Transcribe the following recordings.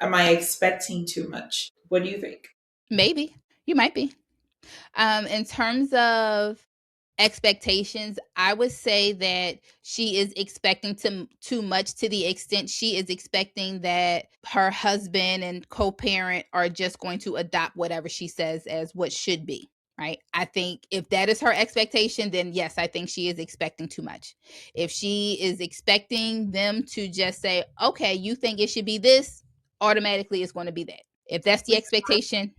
am I expecting too much? What do you think? Maybe you might be. In terms of expectations, I would say that she is expecting too much, to the extent she is expecting that her husband and co-parent are just going to adopt whatever she says as what should be. Right. I think if that is her expectation, then yes, I think she is expecting too much. If she is expecting them to just say, okay, you think it should be this, automatically it's going to be that. If that's the Which is expectation,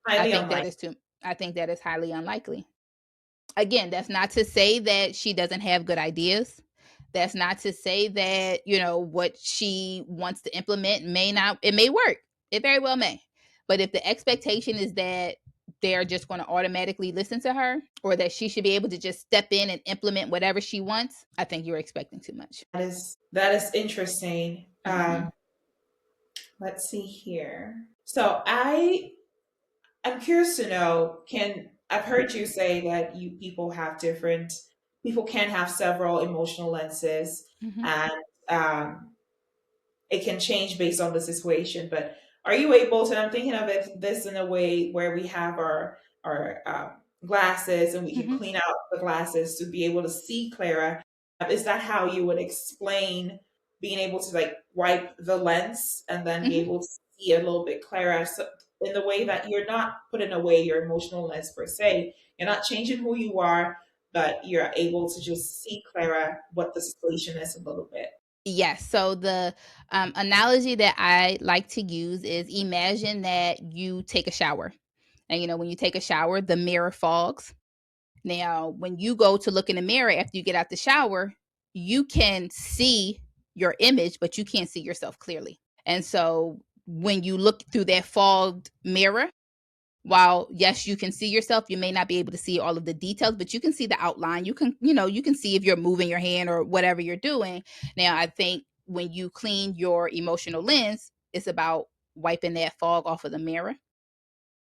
I highly think that unlikely. is too I think that is highly unlikely. Again, that's not to say that she doesn't have good ideas. That's not to say that, what she wants to implement may not, it may work. It very well may. But if the expectation is that they're just going to automatically listen to her, or that she should be able to just step in and implement whatever she wants, I think you're expecting too much. That is interesting. Hmm. Let's see here. So I'm curious to know, can I've heard you say that you people can have several emotional lenses, Hmm. and um, it can change based on the situation. But are you able to? I'm thinking of this in a way where we have our glasses and we can Hmm. clean out the glasses to be able to see clearer. Is that how you would explain being able to like wipe the lens and then be Hmm. able to see a little bit clearer? So in the way that you're not putting away your emotional lens per se, you're not changing who you are, but you're able to just see clearer what the situation is a little bit. Yes. So the analogy that I like to use is, imagine that you take a shower. And when you take a shower, the mirror fogs. Now, when you go to look in the mirror after you get out the shower, you can see your image, but you can't see yourself clearly. And so when you look through that fogged mirror, while yes, you can see yourself, you may not be able to see all of the details, but you can see the outline. You can see if you're moving your hand or whatever you're doing. Now, I think when you clean your emotional lens, it's about wiping that fog off of the mirror.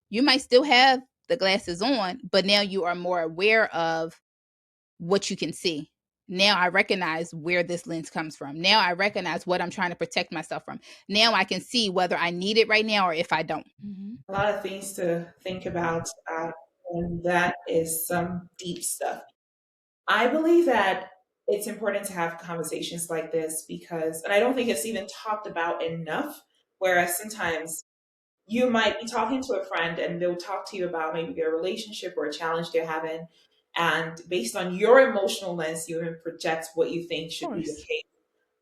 You might still have the glasses on, but now you are more aware of what you can see. Now I recognize where this lens comes from. Now I recognize what I'm trying to protect myself from. Now I can see whether I need it right now or if I don't. Hmm. A lot of things to think about, and that is some deep stuff. I believe that it's important to have conversations like this because, and I don't think it's even talked about enough. Whereas sometimes you might be talking to a friend and they'll talk to you about maybe their relationship or a challenge they're having. And based on your emotional lens, you even project what you think Of should be the course. case.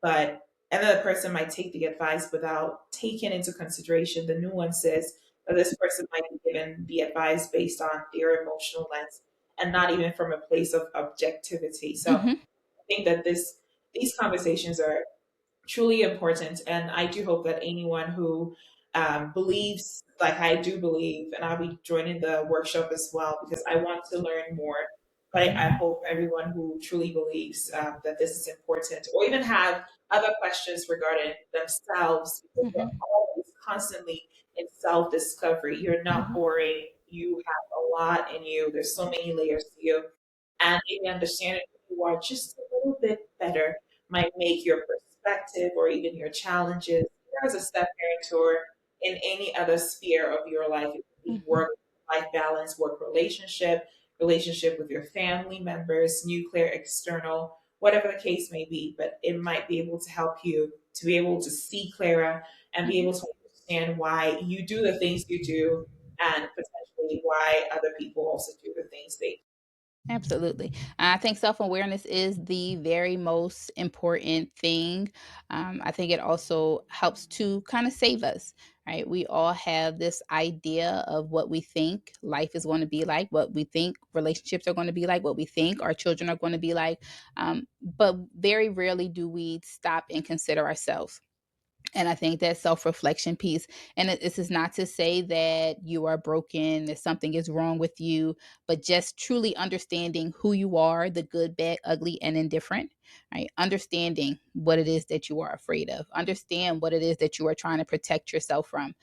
But another person might take the advice without taking into consideration the nuances that this person might be given the advice based on their emotional lens and not even from a place of objectivity. So I Hmm. think that these conversations are truly important. And I do hope that anyone who believes, like I do believe, and I'll be joining the workshop as well because I want to learn more. But I hope everyone who truly believes that this is important, or even have other questions regarding themselves, because we're Hmm. always constantly in self discovery. You're not Hmm. boring. You have a lot in you. There's so many layers to you. And maybe understanding who you are just a little bit better might make your perspective or even your challenges as a step parent or in any other sphere of your life. It could be Hmm. work life balance, work relationship, relationship with your family members, nuclear, external, whatever the case may be. But it might be able to help you to be able to see clearer and be able Hmm. to understand why you do the things you do and potentially why other people also do the things they do. Absolutely. I think self awareness is the very most important thing. I think it also helps to kind of save us, right? We all have this idea of what we think life is going to be like, what we think relationships are going to be like, what we think our children are going to be like. But very rarely do we stop and consider ourselves. And I think that self-reflection piece, and this is not to say that you are broken, that something is wrong with you, but just truly understanding who you are, the good, bad, ugly, and indifferent, right? Understanding what it is that you are afraid of. Understand what it is that you are trying to protect yourself from.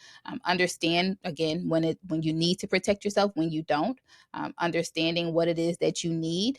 Understand again when you need to protect yourself, when you don't. Understanding what it is that you need,